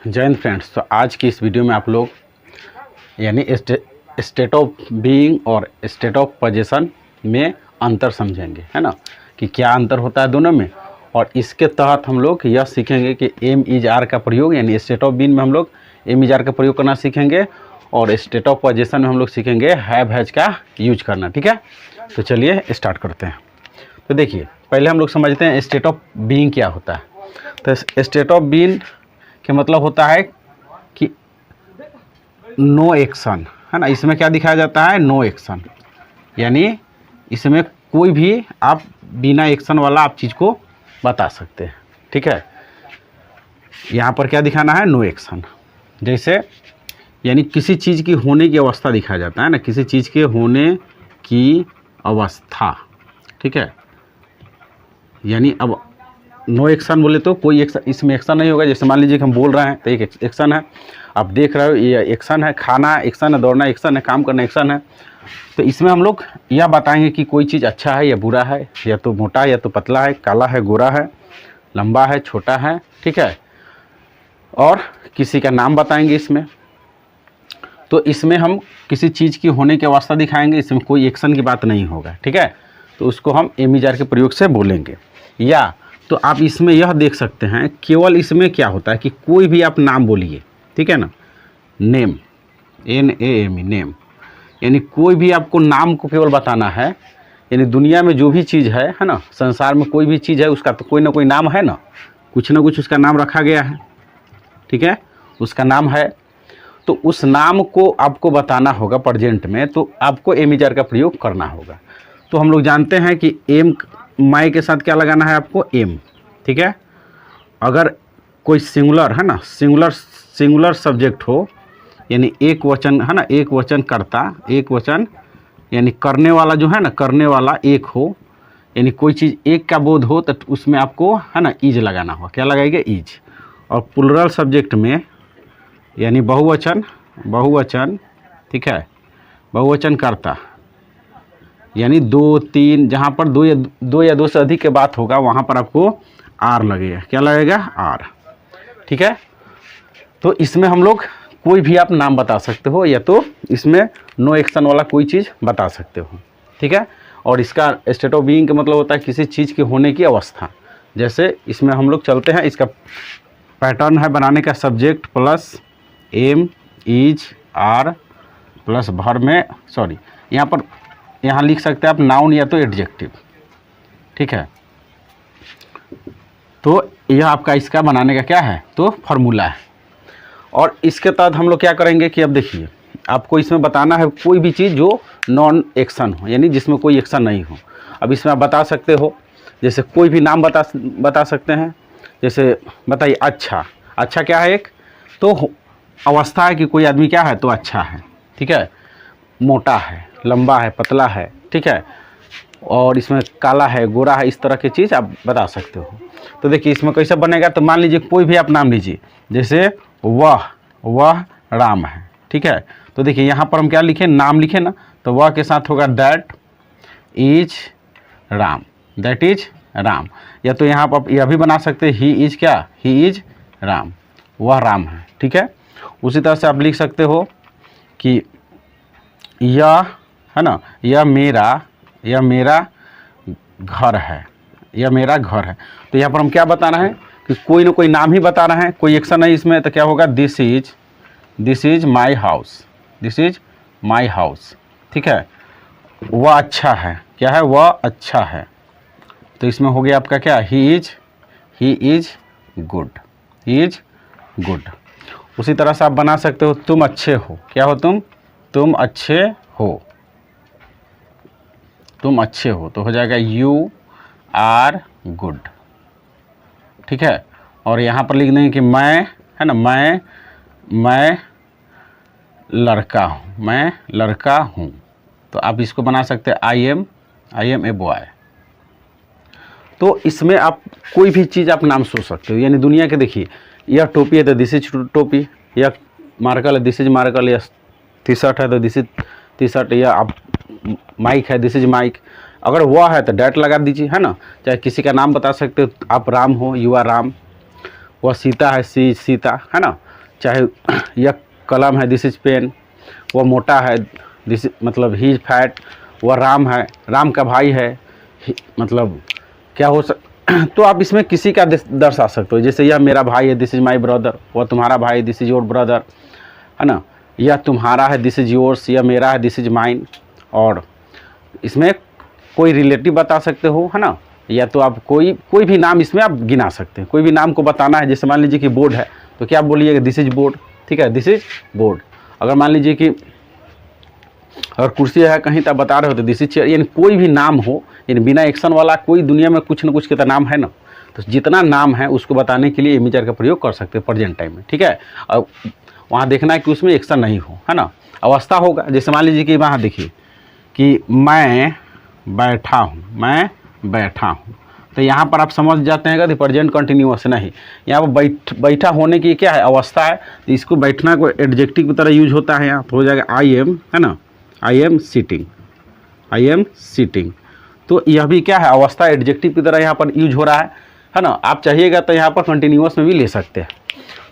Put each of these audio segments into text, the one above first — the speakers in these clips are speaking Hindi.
जय हिंद फ्रेंड्स। तो आज की इस वीडियो में आप लोग यानी स्टेट ऑफ बीइंग और स्टेट ऑफ पोजीशन में अंतर समझेंगे, है ना, कि क्या अंतर होता है दोनों में। और इसके तहत हम लोग यह सीखेंगे कि एम इज आर का प्रयोग, यानी स्टेट ऑफ बीइंग में हम लोग एम इज आर का प्रयोग करना सीखेंगे और स्टेट ऑफ पोजीशन में हम लोग सीखेंगे हैव हैज का यूज करना। ठीक है, तो चलिए स्टार्ट करते हैं। तो देखिए, पहले हम लोग समझते हैं स्टेट ऑफ बीइंग क्या होता है। तो स्टेट ऑफ बीइंग के मतलब होता है कि नो एक्शन, है ना। इसमें क्या दिखाया जाता है? नो एक्शन, यानी इसमें कोई भी आप बिना एक्शन वाला आप चीज़ को बता सकते हैं। ठीक है, यहाँ पर क्या दिखाना है? No action. जैसे यानी किसी चीज़ की होने की अवस्था दिखाया जाता है ना, किसी चीज़ के होने की अवस्था। ठीक है, यानी अब नो एक्शन बोले तो कोई एक्शन, इसमें एक्शन नहीं होगा। जैसे मान लीजिए कि हम बोल रहे हैं तो एक एक्शन है, आप देख रहे हो ये एक्शन है, खाना एक्शन है, दौड़ना एक्शन है, काम करना एक्शन है। तो इसमें हम लोग यह बताएंगे कि कोई चीज़ अच्छा है या बुरा है, या तो मोटा है या तो पतला है, काला है गोरा है, लंबा है छोटा है। ठीक है, और किसी का नाम बताएंगे इसमें। तो इसमें हम किसी चीज़ की होने की अवस्था दिखाएंगे, इसमें कोई एक्शन की बात नहीं होगा। ठीक है, तो उसको हम एम इज आर के प्रयोग से बोलेंगे। या तो आप इसमें यह देख सकते हैं, केवल इसमें क्या होता है कि कोई भी आप नाम बोलिए। ठीक है ना, नेम, NAME, नेम, यानी कोई भी आपको नाम को केवल बताना है। यानी दुनिया में जो भी चीज़ है ना, संसार में कोई भी चीज़ है उसका तो कोई ना कोई नाम है ना कुछ उसका नाम रखा गया है। ठीक है, उसका नाम है, तो उस नाम को आपको बताना होगा प्रेजेंट में, तो आपको एम इज आर का प्रयोग करना होगा। तो हम लोग जानते हैं कि एम माई के साथ क्या लगाना है आपको? एम। ठीक है, अगर कोई सिंगुलर है ना, सिंगुलर सब्जेक्ट हो, यानी एक वचन है ना, एक वचन कर्ता, एक वचन यानी करने वाला जो है ना, करने वाला एक हो, यानी कोई चीज़ एक का बोध हो, तो उसमें आपको है ना इज लगाना होगा। क्या लगाएंगे? इज। और प्लुरल सब्जेक्ट में यानी बहुवचन, ठीक है, बहुवचन कर्ता यानी 2, 3, जहाँ पर दो या दो से अधिक के बात होगा वहाँ पर आपको आर लगेगा। क्या लगेगा? आर। ठीक है, तो इसमें हम लोग कोई भी आप नाम बता सकते हो, या तो इसमें नो एक्शन वाला कोई चीज़ बता सकते हो। ठीक है, और इसका स्टेट ऑफ बीइंग का मतलब होता है किसी चीज़ के होने की अवस्था। जैसे इसमें हम लोग चलते हैं, इसका पैटर्न है बनाने का subject plus am is are plus भर में, सॉरी, यहाँ लिख सकते हैं आप नाउन या तो एडजेक्टिव। ठीक है, तो यह आपका इसका बनाने का क्या है? तो फार्मूला है। और इसके तहत हम लोग क्या करेंगे कि अब देखिए, आपको इसमें बताना है कोई भी चीज़ जो नॉन एक्शन हो, यानी जिसमें कोई एक्शन नहीं हो। अब इसमें आप बता सकते हो, जैसे कोई भी नाम बता सकते हैं। जैसे बताइए, अच्छा क्या है? एक तो अवस्था है कि कोई आदमी क्या है, तो अच्छा है। ठीक है, मोटा है, लंबा है, पतला है। ठीक है, और इसमें काला है, गोरा है, इस तरह की चीज़ आप बता सकते हो। तो देखिए इसमें कैसे बनेगा, तो मान लीजिए कोई भी आप नाम लीजिए, जैसे वह राम है। ठीक है, तो देखिए यहाँ पर हम क्या लिखें? नाम लिखें ना, तो वह के साथ होगा that is Ram, that is Ram. या तो यहाँ पर यह भी बना सकते हैं, ही इज क्या? ही इज राम, वह राम है। ठीक है, उसी तरह से आप लिख सकते हो कि यह है ना, यह मेरा घर है, यह मेरा घर है। तो यहाँ पर हम क्या बताना है कि कोई ना कोई नाम ही बता रहे हैं, कोई एक्शन नहीं इसमें। तो क्या होगा? This is my house, this is my house. ठीक है, वह अच्छा है, क्या है? वह अच्छा है। तो इसमें हो गया आपका क्या? He is good, he is good. उसी तरह से आप बना सकते हो, तुम अच्छे हो। क्या हो? तुम अच्छे हो, तुम अच्छे हो, तो हो जाएगा यू आर गुड। ठीक है, और यहाँ पर लिख देंगे कि मैं, है ना, मैं लड़का हूँ, तो आप इसको बना सकते हैं आई एम ए बॉय। तो इसमें आप कोई भी चीज़ आप नाम सोच सकते हो। यानी दुनिया के देखिए, यह टोपी है तो दिस इज टोपी, यह मार्कल है, दिस इज मार्कल, यह टी शर्ट है तो दिस इज टी शर्ट, या आप माइक है, दिस इज माइक। अगर वह है तो डैट लगा दीजिए, है ना। चाहे किसी का नाम बता सकते हो, आप राम हो, यू आर राम। वह सीता है, सी सीता, है ना। चाहे यह कलम है, दिस इज पेन, वह मोटा है, दिस मतलब ही इज फैट, वह राम है, राम का भाई है, मतलब क्या हो तो आप इसमें किसी का दर्शा सकते हो। जैसे यह मेरा भाई है, दिस इज माई ब्रदर, वह तुम्हारा भाई, दिस इज योर ब्रदर, है ना। यह तुम्हारा है, दिस इज योर्स, यह मेरा है, दिस इज माइन। और इसमें कोई रिलेटिव बता सकते हो, है ना, या तो आप कोई भी नाम इसमें आप गिना सकते हैं। कोई भी नाम को बताना है, जैसे मान लीजिए कि बोर्ड है तो क्या आप बोलिएगा, दिस इज बोर्ड, ठीक है, दिस इज बोर्ड। अगर मान लीजिए कि अगर कुर्सी है कहीं तो आप बता रहे हो तो दिस इज चेयर, यानी कोई भी नाम हो, यानी बिना एक्शन वाला कोई दुनिया में कुछ न कुछ के तो नाम है ना। तो जितना नाम है उसको बताने के लिए इमेजर का प्रयोग कर सकते हैं प्रेजेंट टाइम में, ठीक है। अब वहाँ देखना है कि उसमें एक्शन नहीं हो, है ना, अवस्था होगा। जैसे मान लीजिए कि वहाँ देखिए कि मैं बैठा हूँ, मैं बैठा हूँ, तो यहाँ पर आप समझ जाते हैं कि प्रेजेंट कंटिन्यूअस नहीं, यहाँ पर बैठा होने की क्या है, अवस्था है। तो इसको बैठना को एडजेक्टिव की तरह यूज होता है यहाँ, तो हो जाएगा आई एम, है ना, I am sitting, I am sitting. तो यह भी क्या है, अवस्था एडजेक्टिव की तरह यहाँ पर यूज हो रहा है ना। आप चाहिएगा तो यहाँ पर कंटिन्यूअस में भी ले सकते हैं।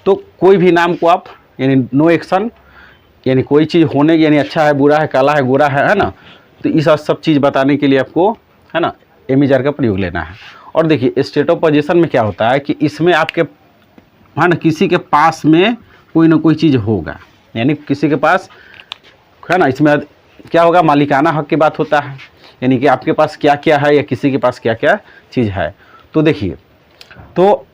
तो कोई भी नाम को आप, यानी नो एक्शन, यानी कोई चीज़ होने, यानी अच्छा है, बुरा है, काला है, गोरा है ना, तो इस सब चीज़ बताने के लिए आपको, है ना, एमिजार का प्रयोग लेना है। और देखिए स्टेट ऑफ पोजीशन में क्या होता है कि इसमें आपके, है ना, किसी के पास में कोई ना कोई चीज़ होगा, यानी किसी के पास, है ना, इसमें क्या होगा, मालिकाना हक की बात होता है, यानी कि आपके पास क्या क्या है या किसी के पास क्या क्या चीज़ है। तो देखिए, तो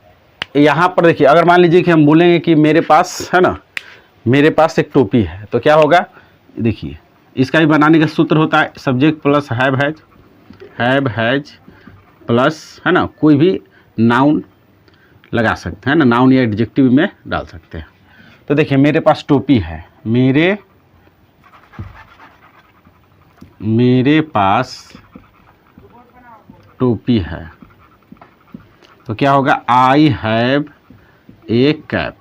यहाँ पर देखिए, अगर मान लीजिए कि हम बोलेंगे कि मेरे पास, है ना, मेरे पास एक टोपी है, तो क्या होगा, देखिए इसका भी बनाने का सूत्र होता है subject plus have has plus, है ना, कोई भी नाउन लगा सकते हैं ना, नाउन या एडजेक्टिव में डाल सकते हैं। तो देखिए मेरे पास टोपी है, मेरे पास टोपी है, तो क्या होगा, आई हैव ए कैप,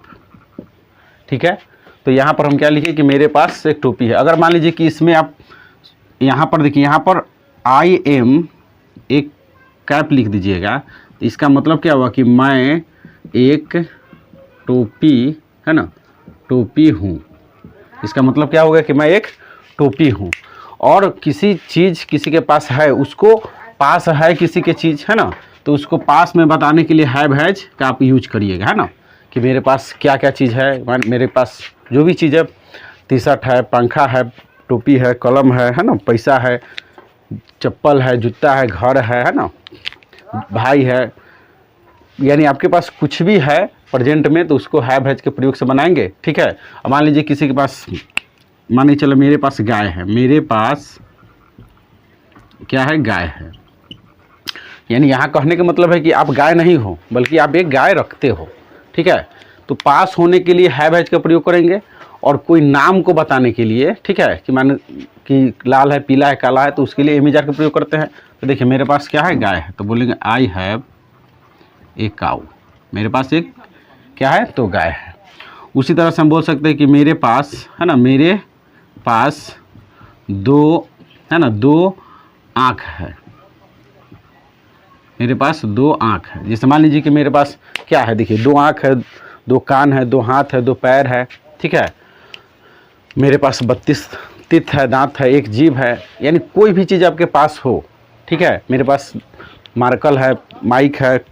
ठीक है। तो यहाँ पर हम क्या लिखे कि मेरे पास एक टोपी है। अगर मान लीजिए कि इसमें आप यहाँ पर देखिए, यहाँ पर आई एम एक कैप लिख दीजिएगा, तो इसका मतलब क्या हुआ कि मैं एक टोपी, है ना, टोपी हूँ। इसका मतलब क्या होगा कि मैं एक टोपी हूँ। और किसी चीज़ किसी के पास है, उसको पास है किसी के चीज़, है ना, तो उसको पास में बताने के लिए हैव हैज का आप यूज करिएगा, है ना, कि मेरे पास क्या क्या चीज़ है, मेरे पास जो भी चीज़ है, टी शर्ट है, पंखा है, टोपी है, कलम है ना, पैसा है, चप्पल है, जूता है, घर है ना, भाई है, यानी आपके पास कुछ भी है प्रेजेंट में तो उसको हैव हैज के प्रयोग से बनाएंगे, ठीक है। अब मान लीजिए किसी के पास, मान लीजिए चलो मेरे पास गाय है, मेरे पास क्या है, गाय है, यानी यहाँ कहने का मतलब है कि आप गाय नहीं हो बल्कि आप एक गाय रखते हो, ठीक है। तो पास होने के लिए हैव हैज का प्रयोग करेंगे, और कोई नाम को बताने के लिए, ठीक है, कि मान कि लाल है, पीला है, काला है, तो उसके लिए एमिजार का प्रयोग करते हैं। तो देखिए मेरे पास क्या है, गाय है, तो बोलेंगे आई हैव ए काऊ, मेरे पास एक क्या है, तो गाय है। उसी तरह से हम बोल सकते हैं कि मेरे पास, है ना, मेरे पास दो, है ना, दो आँख है, मेरे पास दो आँख है। जैसे मान लीजिए कि मेरे पास क्या है, देखिए दो आँख है, दो कान है, दो हाथ है, दो पैर है, ठीक है। मेरे पास 32 तित है, दांत है, एक जीभ है, यानी कोई भी चीज़ आपके पास हो, ठीक है। मेरे पास मार्कल है, माइक है,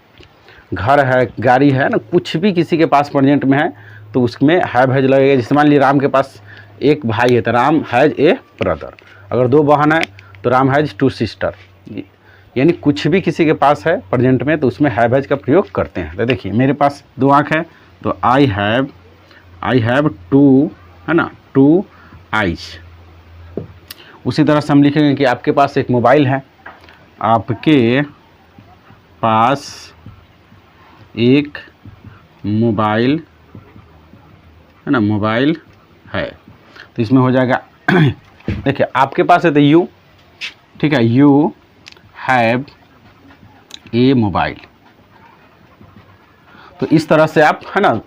घर है, गाड़ी है ना, कुछ भी किसी के पास प्रेजेंट में है तो उसमें हैव हैज लगेगा। जैसे मान लीजिए राम के पास एक भाई है तो राम हैज ए ब्रदर, अगर दो बहन है तो राम हैज 2 सिस्टर, यानी कुछ भी किसी के पास है प्रेजेंट में तो उसमें हैव हैज का प्रयोग करते हैं। तो देखिए मेरे पास दो आँख है तो आई हैव 2, है ना, 2 आइज। उसी तरह से हम लिखेंगे कि आपके पास एक मोबाइल है, आपके पास एक मोबाइल, है ना, मोबाइल है, तो इसमें हो जाएगा देखिए आपके पास है तो यू, ठीक है, यू हैव ए मोबाइल। तो इस तरह से आप, है ना,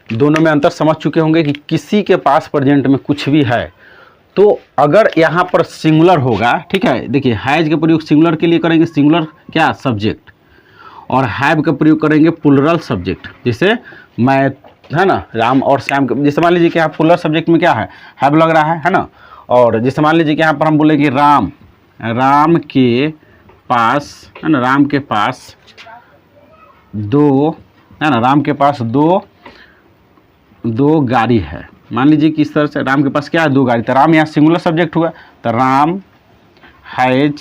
दोनों में अंतर समझ चुके होंगे कि किसी के पास प्रेजेंट में कुछ भी है तो अगर यहाँ पर सिंगुलर होगा, ठीक है, देखिए हैज का प्रयोग सिंगुलर के लिए करेंगे, सिंगुलर क्या, सब्जेक्ट, और हैव का प्रयोग करेंगे प्लुरल सब्जेक्ट। जैसे मैं है ना, राम और श्याम के, जैसे मान लीजिए कि यहाँ पुलर सब्जेक्ट में क्या है लग रहा है ना। और जैसे मान लीजिए कि यहाँ पर हम बोलेंगे राम के पास, है ना, राम के पास दो, है ना, राम के पास दो गाड़ी है। मान लीजिए कि इस तरह से राम के पास क्या है, 2 गाड़ी। तो राम यहाँ सिंगुलर सब्जेक्ट हुआ, तो राम हैज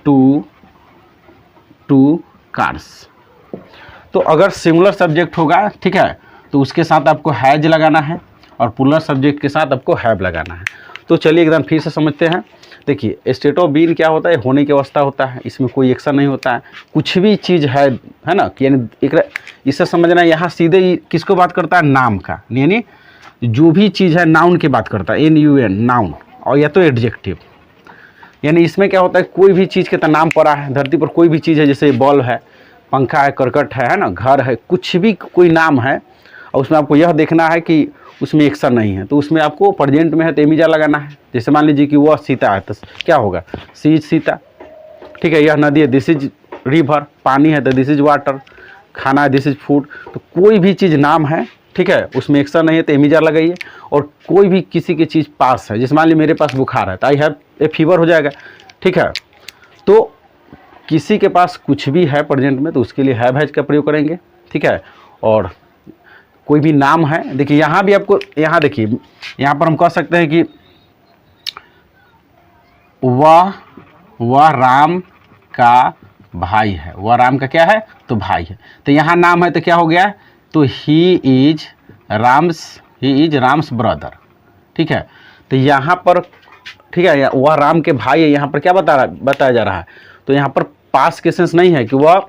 2 कार्स। तो अगर सिंगुलर सब्जेक्ट होगा, ठीक है, तो उसके साथ आपको हैज लगाना है और पुलर सब्जेक्ट के साथ आपको हैव लगाना है। तो चलिए एकदम फिर से समझते हैं। देखिए स्टेट ऑफ बीइंग क्या होता है, होने की अवस्था होता है, इसमें कोई एक्शन नहीं होता है, कुछ भी चीज़ है ना, यानी एक इससे समझना, यहाँ सीधे ही किसको बात करता है, नाम का, यानी जो भी चीज़ है नाउन की बात करता है, NUN नाउन, और या तो एडजेक्टिव। यानी इसमें क्या होता है, कोई भी चीज़ के तो नाम पड़ा है, धरती पर कोई भी चीज़ है, जैसे बॉल है, पंखा है, करकट है ना, घर है, कुछ भी कोई नाम है, और उसमें आपको यह देखना है कि उसमें एक्शन नहीं है, तो उसमें आपको प्रेजेंट में है तो एमिजा लगाना है। जैसे मान लीजिए कि वह सीता है, तो क्या होगा, सी इज सीता, ठीक है। यह नदी है, दिस इज रिवर, पानी है तो दिस इज वाटर, खाना है, दिस इज फूड। तो कोई भी चीज़ नाम है, ठीक है, उसमें एक्शन नहीं है तो एमिजा लगाइए। और कोई भी किसी की चीज़ पास है, जैसे मान लीजिए मेरे पास बुखार है तो आई हैव ए फीवर हो जाएगा, ठीक है। तो किसी के पास कुछ भी है प्रेजेंट में तो उसके लिए हैव हैज का प्रयोग करेंगे, ठीक है। और कोई भी नाम है, देखिए यहाँ भी आपको, यहाँ देखिए, यहाँ पर हम कह सकते हैं कि वह राम का भाई है, वह राम का क्या है, तो भाई है। तो यहाँ नाम है तो क्या हो गया, तो ही इज राम्स ब्रदर, ठीक है। तो यहाँ पर, ठीक है, वह राम के भाई है, यहाँ पर क्या बताया जा रहा है, तो यहाँ पर पास के सेंस नहीं है कि वह,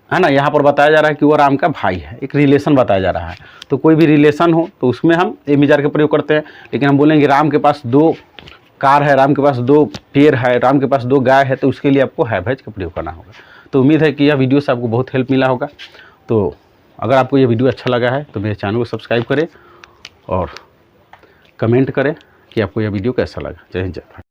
है ना, यहाँ पर बताया जा रहा है कि वह राम का भाई है, एक रिलेशन बताया जा रहा है। तो कोई भी रिलेशन हो तो उसमें हम एमिजार का प्रयोग करते हैं। लेकिन हम बोलेंगे राम के पास 2 कार है, राम के पास 2 पेड़ है, राम के पास 2 गाय है, तो उसके लिए आपको हैव हैज का प्रयोग करना होगा। तो उम्मीद है कि यह वीडियो से आपको बहुत हेल्प मिला होगा। तो अगर आपको यह वीडियो अच्छा लगा है तो मेरे चैनल को सब्सक्राइब करें और कमेंट करें कि आपको यह वीडियो कैसा लगा। जय हिंद, जय भारत।